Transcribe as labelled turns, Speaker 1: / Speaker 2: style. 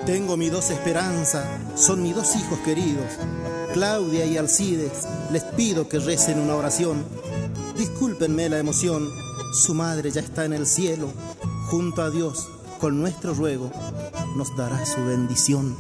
Speaker 1: Tengo mi dos esperanza, son mis dos hijos queridos, Claudia y Alcides. Les pido que recen una oración. Discúlpenme la emoción, su madre ya está en el cielo. Junto a Dios, con nuestro ruego, nos dará su bendición.